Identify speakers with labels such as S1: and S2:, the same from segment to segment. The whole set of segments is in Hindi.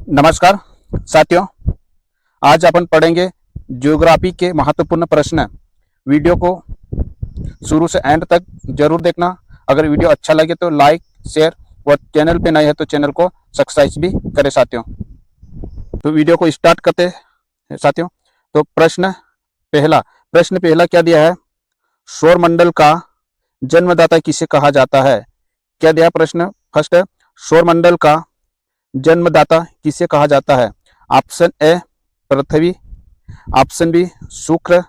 S1: नमस्कार साथियों, आज अपन पढ़ेंगे ज्योग्राफी के महत्वपूर्ण प्रश्न। वीडियो को शुरू से एंड तक जरूर देखना। अगर वीडियो अच्छा लगे तो लाइक, शेयर और चैनल पे नए हैं तो चैनल को सब्सक्राइब भी करें साथियों। तो वीडियो को स्टार्ट करते हैं साथियों। तो प्रश्न पहला क्या दिया है? सौर मंडल का जन्मदाता किसे कहा जाता है? क्या दिया प्रश्न? फर्स्ट है, सौर मंडल का जन्मदाता किसे कहा जाता है? ऑप्शन ए पृथ्वी, ऑप्शन बी शुक्र,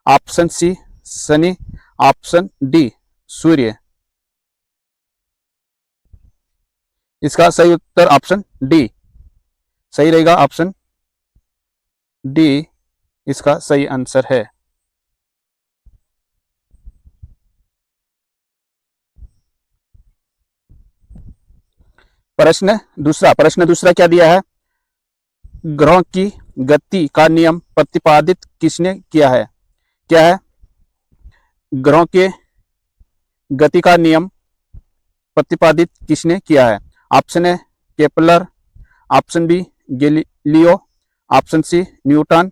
S1: ऑप्शन सी शनि, ऑप्शन डी सूर्य। इसका सही उत्तर ऑप्शन डी सही रहेगा। ऑप्शन डी इसका सही आंसर है। प्रश्न दूसरा क्या दिया है? ग्रहों की गति का नियम प्रतिपादित किसने किया है? क्या है? ग्रहों के गति का नियम प्रतिपादित किसने किया है? Option A Kepler, option B Galileo, option C Newton,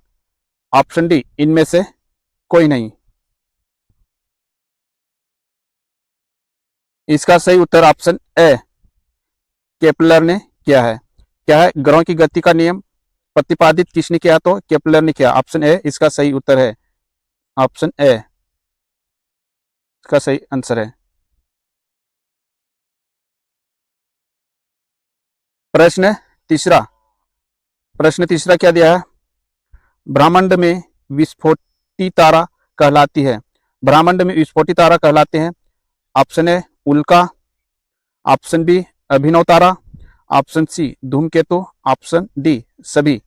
S1: option D इनमें से कोई नहीं। इसका सही उत्तर ऑप्शन ए केपलर ने किया है। क्या है? ग्रहों की गति का नियम प्रतिपादित किसने किया? तो केपलर ने किया। ऑप्शन ए इसका सही उत्तर है। ऑप्शन ए इसका सही आंसर है। प्रश्न तीसरा क्या दिया है? ब्रह्मांड में विस्फोटी तारा कहलाती है। ब्रह्मांड में विस्फोटी तारा कहलाते हैं। ऑप्शन ए उल्का, ऑप्शन बी अभिनव तारा, ऑप्शन सी धूमकेतु, ऑप्शन डी सभी।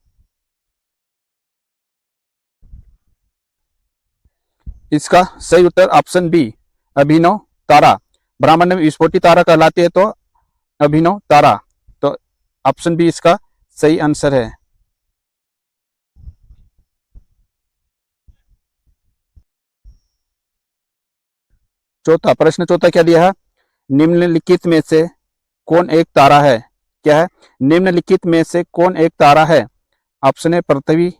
S1: इसका सही उत्तर ऑप्शन बी अभिनव तारा। ब्रह्मांड में विस्फोटी तारा कहलाती है तो अभिनव तारा। तो ऑप्शन बी इसका सही आंसर है। प्रश्न चौथा क्या दिया है? निम्नलिखित में से कौन एक तारा है? क्या है? निम्नलिखित में से कौन एक तारा है? ऑप्शन ए पृथ्वी,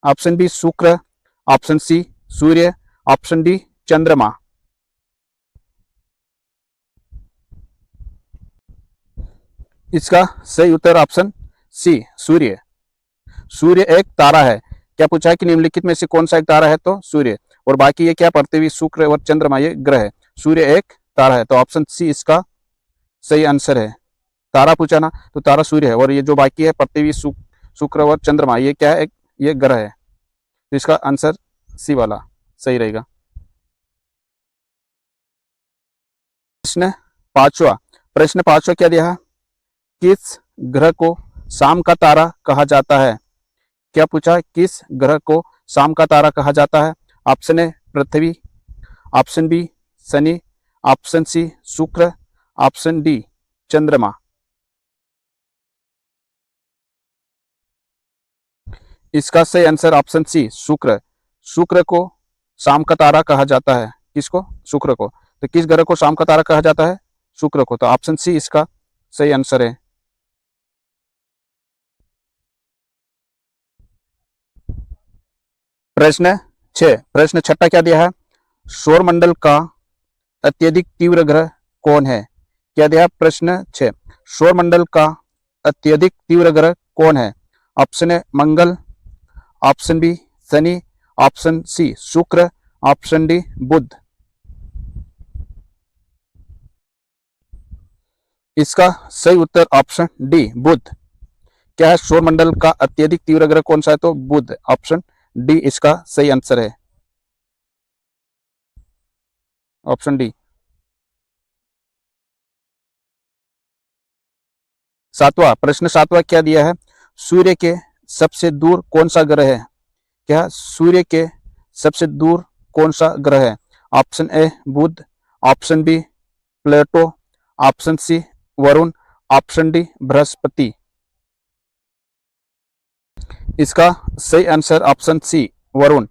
S1: ऑप्शन बी शुक्र, ऑप्शन सी सूर्य, ऑप्शन डी चंद्रमा। इसका सही उत्तर ऑप्शन सी सूर्य। सूर्य एक तारा है। क्या पूछा है कि निम्नलिखित में से कौन सा एक तारा है? तो सूर्य। और बाकी ये क्या? पृथ्वी, शुक्र और चंद्रमा ये ग्रह है। सूर्य एक तारा है तो ऑप्शन सी इसका सही आंसर है। तारा पूछा ना, तो तारा सूर्य है और ये जो बाकी है पृथ्वी, शुक्र और चंद्रमा ये क्या है? ये ग्रह है। तो इसका आंसर सी वाला सही रहेगा। प्रश्न पांचवा क्या दिया है? किस ग्रह को शाम का तारा कहा जाता है? क्या पूछा? किस ग्रह को शाम का तारा कहा जाता है? ऑप्शन ए पृथ्वी, ऑप्शन बी शनि, ऑप्शन सी शुक्र, ऑप्शन डी चंद्रमा। इसका सही आंसर ऑप्शन सी शुक्र। शुक्र को शाम का तारा कहा जाता है। किसको? शुक्र को। तो किस ग्रह को शाम का तारा कहा जाता है? शुक्र को। तो ऑप्शन सी इसका सही आंसर है। प्रश्न छठा क्या दिया है? सौर मंडल का अत्यधिक तीव्र ग्रह कौन है? क्या दिया? प्रश्न 6, सौर मंडल का अत्यधिक तीव्र ग्रह कौन है? ऑप्शन ए मंगल, ऑप्शन बी शनि, ऑप्शन सी शुक्र, ऑप्शन डी बुध। इसका सही उत्तर ऑप्शन डी बुध। क्या है? सौर मंडल का अत्यधिक तीव्र ग्रह कौन सा है? तो बुध। ऑप्शन डी इसका सही आंसर है। Option D. प्रश्न सातवां क्या दिया है? सूर्य के सबसे दूर कौन सा ग्रह है? क्या? सूर्य के सबसे दूर कौन सा ग्रह है? ऑप्शन ए बुध, option B Pluto, option C वरुण, ऑप्शन डी बृहस्पति। इसका सही आंसर ऑप्शन सी वरुण।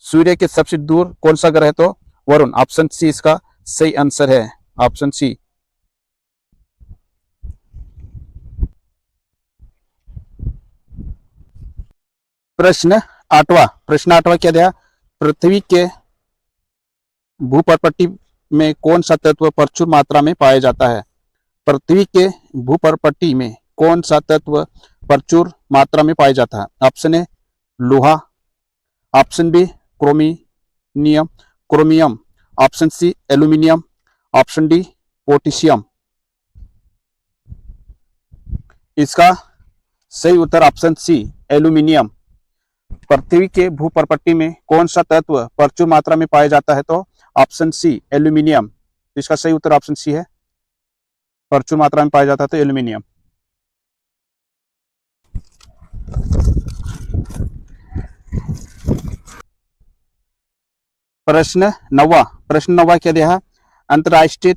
S1: सूर्य के सबसे दूर कौन सा ग्रह है? तो वरुण। ऑप्शन सी इसका सही आंसर है। Option C. प्रश्न आठवां क्या दिया? पृथ्वी के भूपर्पट्टी में कौन सा तत्व प्रचुर मात्रा में पाया जाता है? पृथ्वी के भूपर्पट्टी में कौन सा तत्व प्रचुर मात्रा में पाया जाता है? ऑप्शन ए लोहा, option B chromium, option C aluminium, option D potassium. इसका सही उत्तर ऑप्शन सी एल्यूमिनियम। पृथ्वी के भूपर्पट्टी में कौन सा तत्व प्रचुर मात्रा में पाया जाता है? तो ऑप्शन सी एल्यूमिनियम। इसका सही उत्तर ऑप्शन सी है, प्रचुर मात्रा में पाया जाता है तो एल्यूमिनियम। प्रश्न नौवा क्या दिया है? अंतरराष्ट्रीय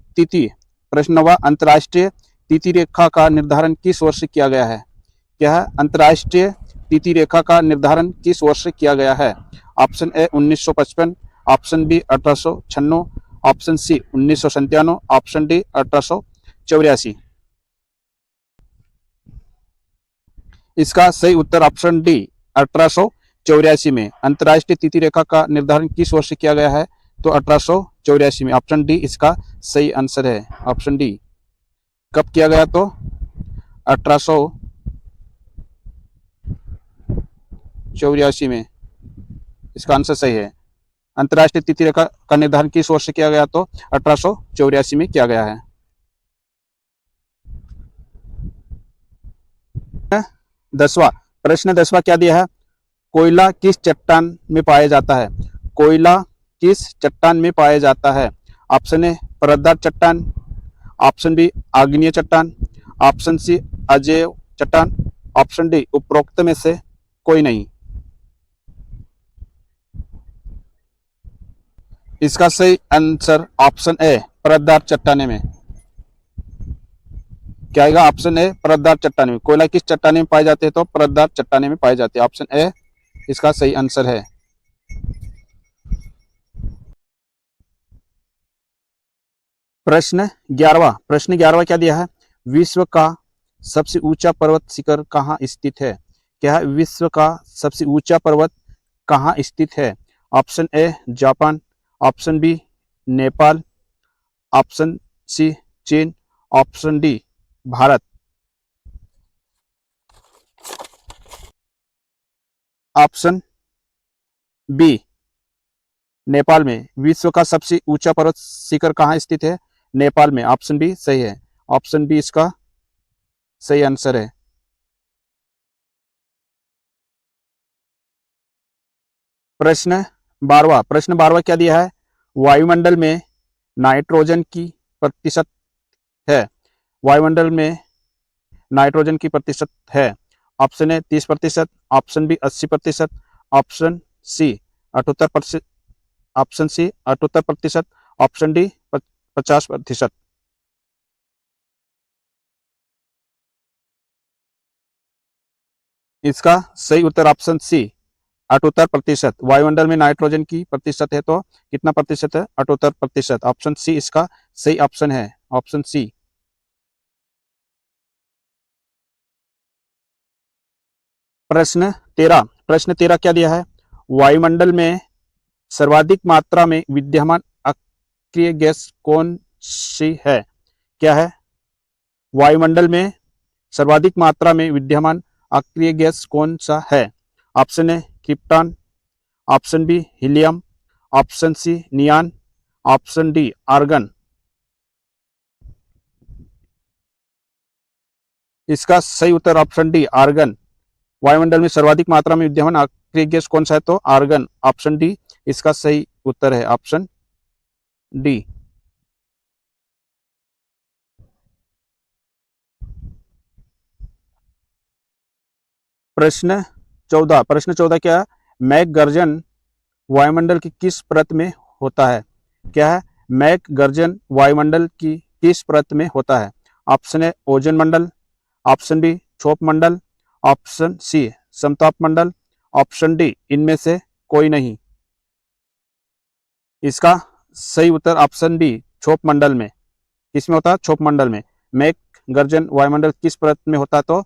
S1: तिथि रेखा का निर्धारण किस वर्ष किया गया है? क्या है? अंतरराष्ट्रीय तिथि रेखा का निर्धारण किस वर्ष किया गया है? Option A 1955, option B 1896, option C 1997, option D 1884। इसका सही उत्तर ऑप्शन डी 1884 में अंतरराष्ट्रीय तिथि रेखा का निर्धारण किस वर्ष किया गया है? तो 1884 में। ऑप्शन डी इसका सही आंसर है, ऑप्शन डी। कब किया गया? तो 1884 में। इसका आंसर सही है। अंतरराष्ट्रीय तिथि रेखा का निर्धारण किस वर्ष किया गया? तो 1884 में किया गया है। प्रश्न 10वां क्या दिया है? कोयला किस चट्टान में पाया जाता है? कोयला किस चट्टान में पाया जाता है? ऑप्शन ए परतदार चट्टान, ऑप्शन बी आग्नेय चट्टान, ऑप्शन सी अजैव चट्टान, ऑप्शन डी उपरोक्त में से कोई नहीं। इसका सही आंसर ऑप्शन ए परतदार चट्टाने में। क्या आएगा? ऑप्शन ए परतदार चट्टाने में। कोयला किस चट्टाने में पाए जाते हैं? तो परतदार चट्टाने में पाए जाते हैं। ऑप्शन ए इसका सही आंसर है। प्रश्न 11वां क्या दिया है? विश्व का सबसे ऊंचा पर्वत शिखर कहाँ स्थित है? क्या है? विश्व का सबसे ऊंचा पर्वत कहाँ स्थित है? Option A Japan, option B Nepal, option C चीन, option D Bharat. Option B Nepal में विश्व का सबसे ऊंचा पर्वत शिखर कहाँ स्थित है? नेपाल में। ऑप्शन बी सही है, ऑप्शन बी इसका सही आंसर है। प्रश्न 12वां क्या दिया है? वायुमंडल में नाइट्रोजन की प्रतिशत है? वायुमंडल में नाइट्रोजन की प्रतिशत है? Option A 30%, option B 80%, option C 78%, option C 78%, option D 50%। इसका सही उत्तर ऑप्शन सी 78%। वायुमंडल में नाइट्रोजन की प्रतिशत है तो कितना प्रतिशत है? 78%। ऑप्शन सी इसका सही ऑप्शन है, ऑप्शन सी। प्रश्न 13 क्या दिया है? वायुमंडल में सर्वाधिक मात्रा में विद्यमान अक्रिय गैस कौन सी है? क्या है? वायुमंडल में सर्वाधिक मात्रा में विद्यमान अक्रिय गैस कौन सा है? Option A krypton, option B helium, option C neon, option D argon. इसका सही उत्तर ऑप्शन डी आर्गन। वायुमंडल में सर्वाधिक मात्रा में विद्यमान अक्रिय गैस कौन सा है? तो आर्गन। ऑप्शन डी इसका सही उत्तर है, ऑप्शन डी। प्रश्न 14 क्या है? मैघ गर्जन वायुमंडल की किस परत में होता है? क्या है? मैघ गर्जन वायुमंडल की किस परत में होता है? ऑप्शन ए ओजोन मंडल, ऑप्शन बी क्षोभ मंडल, ऑप्शन सी समताप मंडल, ऑप्शन डी इनमें से कोई नहीं। इसका सही उत्तर ऑप्शन बी क्षोभ मंडल में। किसमें होता है? क्षोभ मंडल में। मैघ गर्जन वायुमंडल किस परत में होता है? तो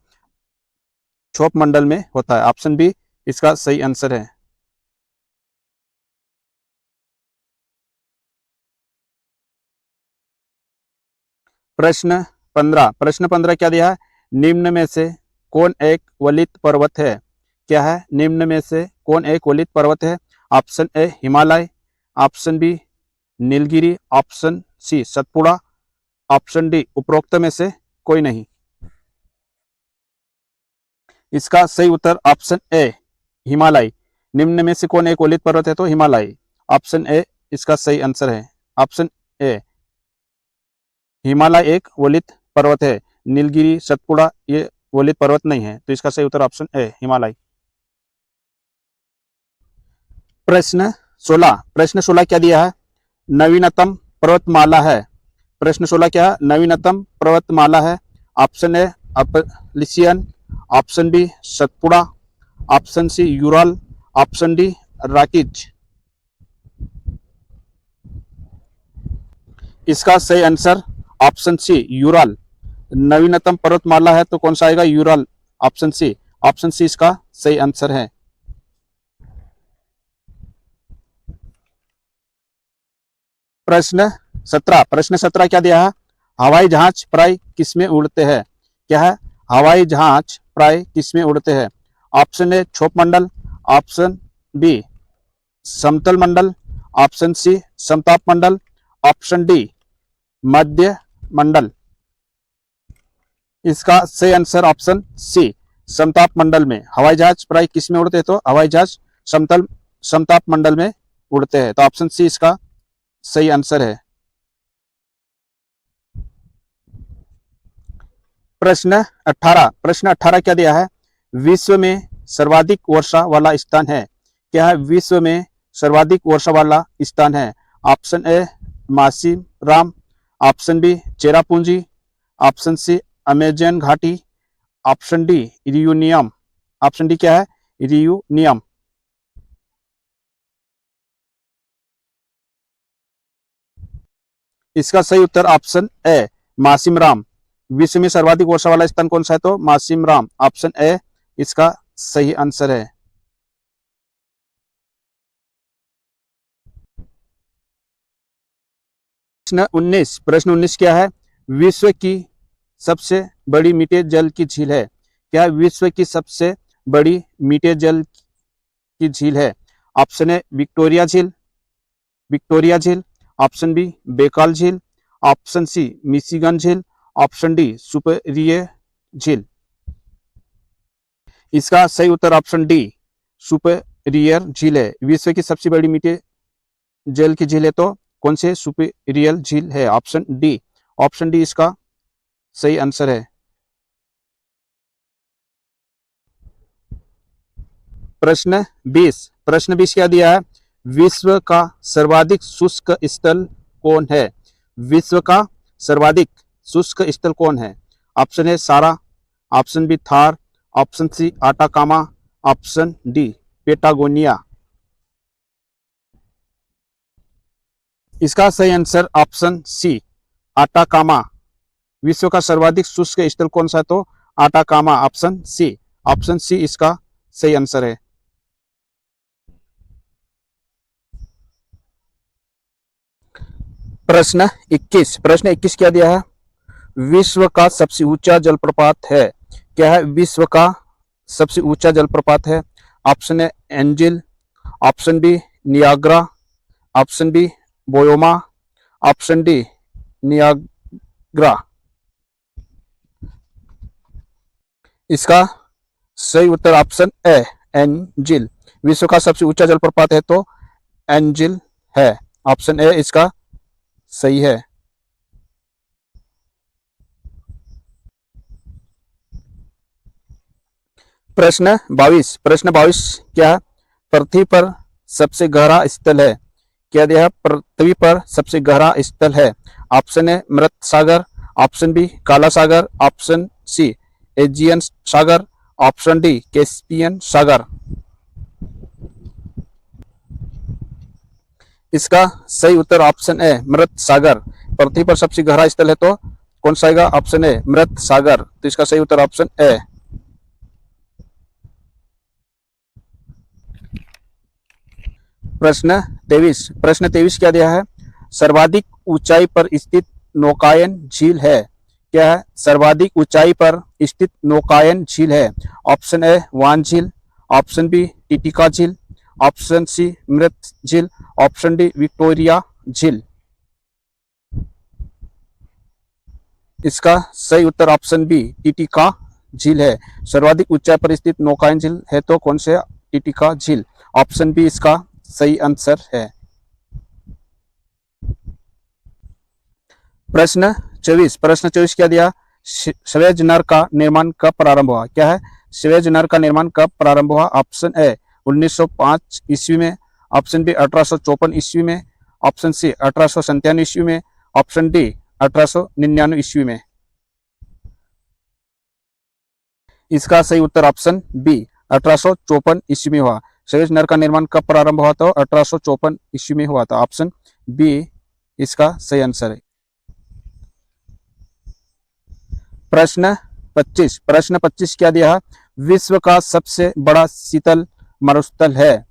S1: क्षोभ मंडल में होता है। ऑप्शन बी इसका सही आंसर है। प्रश्न 15 क्या दिया है? निम्न में से कौन एक वलित पर्वत है? क्या है? निम्न में से कौन एक वलित पर्वत है? Option A Himalaya, option B Nilgiri, option C Satpura, option D उपरोक्त में से कोई नहीं। इसका सही उत्तर ऑप्शन ए हिमालय। निम्न में से कौन एक वलित पर्वत है? तो हिमालय। ऑप्शन ए इसका सही आंसर है। ऑप्शन ए हिमालय एक वलित पर्वत है। नीलगिरी सतपुड़ा ये वलित पर्वत नहीं है, तो इसका सही उत्तर ऑप्शन ए हिमालय। प्रश्न 16 क्या दिया है? नवीनतम पर्वतमाला है। प्रश्न 16 क्या है? नवीनतम पर्वतमाला है। Option A Appalachian, option B Satpura, option C Ural, option D Rockies. इसका सही आंसर ऑप्शन सी यूराल। नवीनतम पर्वतमाला है तो कौन सा आएगा? Ural. Option C. Option C इसका सही आंसर है। प्रश्न 17 क्या दिया है? हवाई जहाज प्राय किसमें उड़ते हैं? क्या है? हवाई जहाज प्राय किसमें उड़ते हैं? ऑप्शन ए क्षोभ मंडल, ऑप्शन बी समतल मंडल, ऑप्शन सी समताप मंडल, ऑप्शन डी मध्य मंडल। इसका सही आंसर ऑप्शन सी समताप मंडल में। हवाई जहाज प्राय किस में उड़ते हैं? तो हवाई जहाज समताप मंडल में उड़ते हैं, तो ऑप्शन सी इसका सही आंसर है। प्रश्न 18 क्या दिया है? विश्व में सर्वाधिक वर्षा वाला स्थान है। क्या है? विश्व में सर्वाधिक वर्षा वाला स्थान है। Option A Mawsynram, option B Cherrapunji, option C Amazon घाटी, option D Reunion. Option D क्या है? रियूनियम। इसका सही उत्तर ऑप्शन ए मासिमराम। विश्व में सर्वाधिक वर्षा वाला स्थान कौन सा है? तो मासिमराम। ऑप्शन ए इसका सही आंसर है। प्रश्न 19 क्या है? विश्व की सबसे बड़ी मीठे जल की झील है। क्या विश्व की सबसे बड़ी मीठे जल की झील है? ऑप्शन ए विक्टोरिया झील, ऑप्शन बी बेकाल झील, ऑप्शन सी मिशिगन झील, ऑप्शन डी सुपरियर झील। इसका सही उत्तर ऑप्शन डी सुपरियर झील है। विश्व की सबसे बड़ी मीठे जल की झील है तो कौन से? सुपरियर झील है। ऑप्शन डी इसका सही आंसर है। प्रश्न 20 क्या दिया है? विश्व का सर्वाधिक शुष्क स्थल कौन है? विश्व का सर्वाधिक शुष्क स्थल कौन है? Option A Sahara, option B Thar, option C Atacama, option D Patagonia. इसका सही आंसर ऑप्शन सी आटाकामा। विश्व का सर्वाधिक शुष्क स्थल कौन सा है? तो आटाकामा। ऑप्शन सी इसका सही आंसर है। प्रश्न 21 क्या दिया है? विश्व का सबसे ऊंचा जलप्रपात है। क्या है? विश्व का सबसे ऊंचा जलप्रपात है। Option A Angel, option B Niagara, option B Boyoma, option D Niagara. इसका सही उत्तर ऑप्शन ए एंजिल। विश्व का सबसे ऊंचा जलप्रपात है तो एंजिल है। ऑप्शन ए इसका सही है। प्रश्न 22 क्या है? पृथ्वी पर सबसे गहरा स्थल है। क्या दिया है? पृथ्वी पर सबसे गहरा स्थल है। ऑप्शन ए मृत सागर, ऑप्शन बी काला सागर, ऑप्शन सी एजियन सागर, ऑप्शन डी कैस्पियन सागर। इसका सही उत्तर ऑप्शन ए मृत सागर। पृथ्वी पर सबसे गहरा स्थल है तो कौन सा आएगा? ऑप्शन ए मृत सागर। तो इसका सही उत्तर ऑप्शन ए। प्रश्न 23 क्या दिया है? सर्वाधिक ऊंचाई पर स्थित नौकायन झील है। क्या है? सर्वाधिक ऊंचाई पर स्थित नौकायन झील है। ऑप्शन ए वान झील, ऑप्शन बी टिटिका झील, ऑप्शन सी मृत झील, ऑप्शन डी विक्टोरिया झील। इसका सही उत्तर ऑप्शन बी टिटिका झील है। सर्वाधिक ऊंचाई पर स्थित नौकायन झील है तो कौन से? टिटिका झील। ऑप्शन बी इसका सही आंसर है। प्रश्न 24 क्या दिया? स्वेज नहर का निर्माण कब प्रारंभ हुआ? क्या है? स्वेज नहर का निर्माण कब प्रारंभ हुआ? ऑप्शन ए 1905 ईस्वी में, ऑप्शन बी 1854 ईस्वी में, ऑप्शन सी 1897 ईस्वी में, ऑप्शन डी 1899 ईस्वी में। इसका सही उत्तर ऑप्शन बी 1854 ईस्वी में हुआ। स्वेज नहर का निर्माण कब प्रारंभ हुआ? तो 1854 ईस्वी में हुआ था। ऑप्शन बी इसका सही आंसर है। प्रश्न 25 क्या दिया? विश्व का सबसे बड़ा शीतल मरुस्थल है।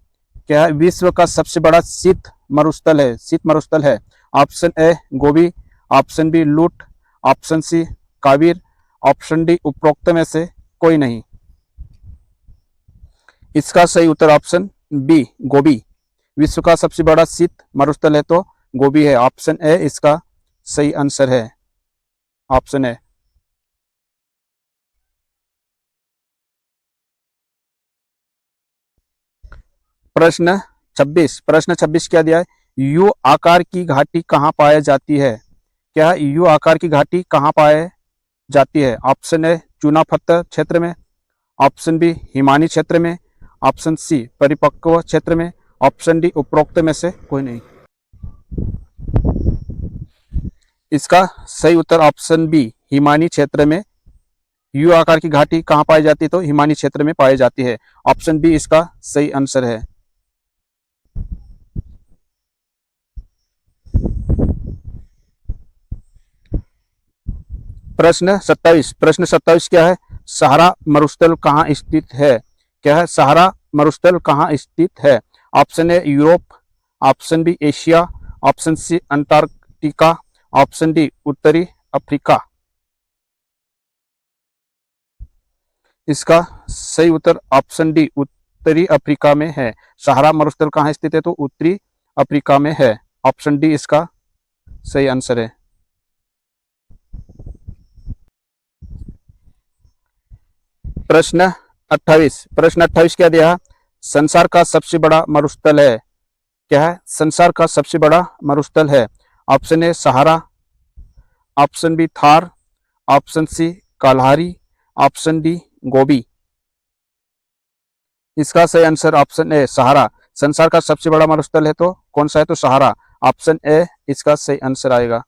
S1: क्या है? विश्व का सबसे बड़ा शीत मरुस्थल है। Option A Gobi, option B Lut, option C Kavir, option D उपरोक्त में से कोई नहीं। इसका सही उत्तर ऑप्शन बी गोबी। विश्व का सबसे बड़ा शीत मरुस्थल है तो गोबी है। ऑप्शन ए इसका सही आंसर है। ऑप्शन ए। प्रश्न 26 क्या दिया है? यू आकार की घाटी कहाँ पाई जाती है? क्या है? यू आकार की घाटी कहाँ पाई जाती है? ऑप्शन ए चूना पत्थर क्षेत्र में, ऑप्शन बी हिमानी क्षेत्र में, ऑप्शन सी परिपक्व क्षेत्र में, ऑप्शन डी उपरोक्त में से कोई नहीं। इसका सही उत्तर ऑप्शन बी हिमानी क्षेत्र में। यू आकार की घाटी कहाँ पाई जाती है? तो हिमानी क्षेत्र में पाई जाती है। ऑप्शन बी इसका सही आंसर है। प्रश्न 27 क्या है? सहारा मरुस्थल कहाँ स्थित है? क्या है? सहारा मरुस्थल कहाँ स्थित है? Option A Europe, option B Asia, option C Antarctica, option D उत्तरी अफ्रीका। इसका सही उत्तर ऑप्शन डी उत्तरी अफ्रीका में है। सहारा मरुस्थल कहाँ स्थित है? तो उत्तरी अफ्रीका में है। ऑप्शन डी इसका सही आंसर है। प्रश्न 28 क्या दिया? संसार का सबसे बड़ा मरुस्थल है। क्या है? संसार का सबसे बड़ा मरुस्थल है। Option A Sahara, option B Thar, option C Kalahari, option D Gobi. इसका सही आंसर ऑप्शन ए सहारा। संसार का सबसे बड़ा मरुस्थल है तो कौन सा है? तो सहारा। ऑप्शन ए इसका सही आंसर आएगा।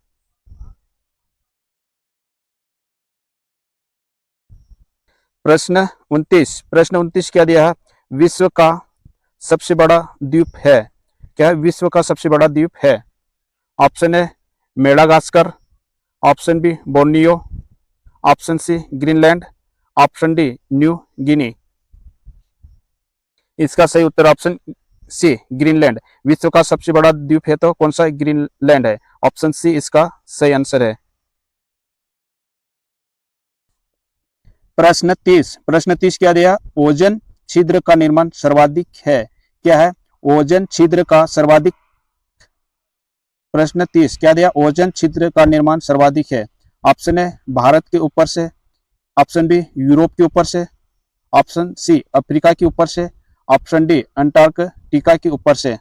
S1: प्रश्न 29 क्या दिया है? विश्व का सबसे बड़ा द्वीप है। क्या है? विश्व का सबसे बड़ा द्वीप है। Option A Madagascar, option B Borneo, option C Greenland, option D New Guinea. इसका सही उत्तर ऑप्शन सी ग्रीनलैंड। विश्व का सबसे बड़ा द्वीप है तो कौन सा? ग्रीनलैंड है। ऑप्शन सी इसका सही आंसर है। प्रश्न 30 क्या दिया? ओजन छिद्र का निर्माण सर्वाधिक है। क्या है? ओजन छिद्र का सर्वाधिक। प्रश्न 30 क्या दिया? ओजन छिद्र का निर्माण सर्वाधिक है। ऑप्शन ए भारत के ऊपर से, ऑप्शन बी यूरोप के ऊपर से, ऑप्शन सी अफ्रीका के ऊपर से, ऑप्शन डी अंटार्कटिका के ऊपर से।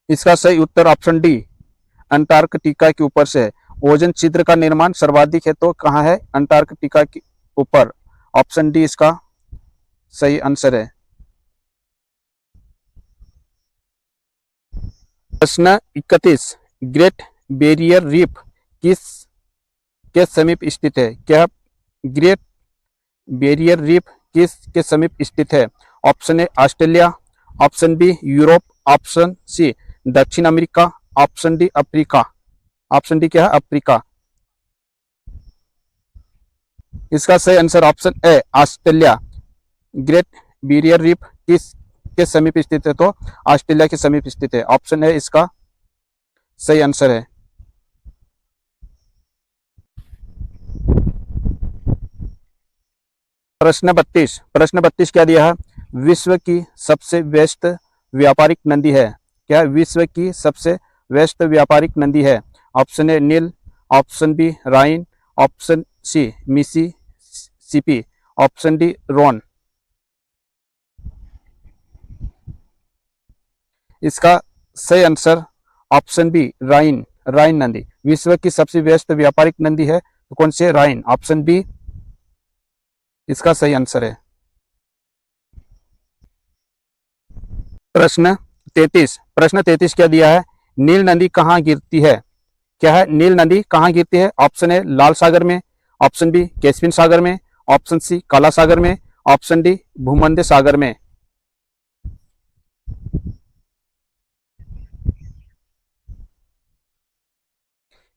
S1: इसका सही उत्तर ऑप्शन डी अंटार्कटिका के ऊपर से है। ओजन छिद्र का निर्माण सर्वाधिक है तो कहाँ है? अंटार्कटिका के ऊपर। ऑप्शन डी इसका सही आंसर है। प्रश्न 31 ग्रेट बैरियर रीफ किस के समीप स्थित है? क्या ग्रेट बैरियर रीफ किस के समीप स्थित है? Option A Australia, option B Europe, option C दक्षिण America, option D Africa. Option D क्या है? अफ्रीका। इसका सही answer option A Australia. Great Barrier Reef किस के समीप स्थित है? तो ऑस्ट्रेलिया के समीप स्थित है। ऑप्शन है इसका सही आंसर है। प्रश्न 32 क्या दिया है? विश्व की सबसे व्यस्त व्यापारिक नदी है? क्या विश्व की सबसे व्यस्त व्यापारिक नदी है? ऑप्शन ए नील, option B Rhine, option C Mississippi, option D Rhone. इसका सही answer option B Rhine, Rhine नदी विश्व की सबसे व्यस्त व्यापारिक नदी है। तो कौन सी है? राइन। ऑप्शन बी इसका सही आंसर है। प्रश्न 33 क्या दिया है? नील नदी कहाँ गिरती है? क्या है? नील नदी कहाँ गिरती है? ऑप्शन ए लाल सागर में, ऑप्शन बी कैस्पियन सागर में, ऑप्शन सी काला सागर में, ऑप्शन डी भूमध्य सागर में।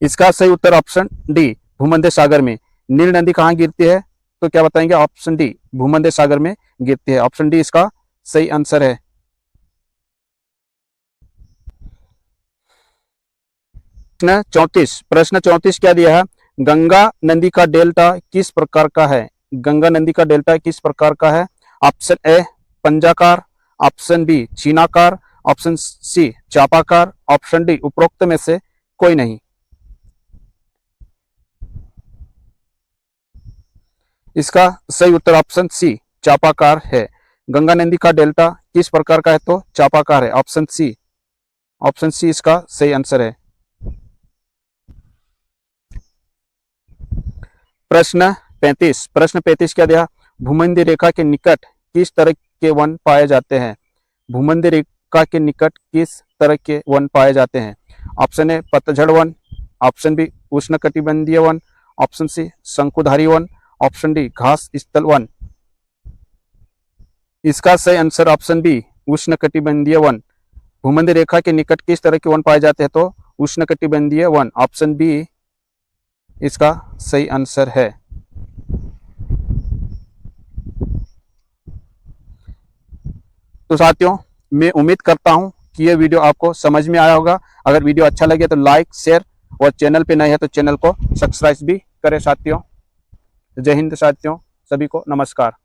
S1: इसका सही उत्तर ऑप्शन डी भूमध्य सागर में। नील नदी कहाँ गिरती है? तो क्या बताएंगे? ऑप्शन डी भूमध्य सागर में गिरती है। ऑप्शन डी इसका सही आंसर है। प्रश्न 34 क्या दिया है? गंगा नदी का डेल्टा किस प्रकार का है? गंगा नदी का डेल्टा किस प्रकार का है? ऑप्शन ए पंजाकार, ऑप्शन बी छीनाकार, ऑप्शन सी चापाकार, ऑप्शन डी उपरोक्त में से कोई नहीं। इसका सही उत्तर ऑप्शन सी चापाकार है। गंगा नदी का डेल्टा किस प्रकार का है? तो चापाकार है। ऑप्शन सी इसका सही आंसर है। प्रश्न 35 क्या दिया? भूमध्य रेखा के निकट किस तरह के वन पाए जाते हैं? भूमध्य रेखा के निकट किस तरह के वन पाए जाते हैं? ऑप्शन ए पतझड़ वन, ऑप्शन बी उष्णकटिबंधीय वन, ऑप्शन सी शंकुधारी वन, ऑप्शन डी घास स्थल वन। इसका सही आंसर ऑप्शन बी उष्णकटिबंधीय वन। भूमध्य रेखा के निकट किस तरह के वन पाए जाते हैं? तो उष्णकटिबंधीय वन। ऑप्शन बी इसका सही आंसर है। तो साथियों, मैं उम्मीद करता हूं कि यह वीडियो आपको समझ में आया होगा। अगर वीडियो अच्छा लगे तो लाइक, शेयर और चैनल पे नए हैं तो चैनल को सब्सक्राइब भी करें साथियों। जय हिंद साथियों, सभी को नमस्कार।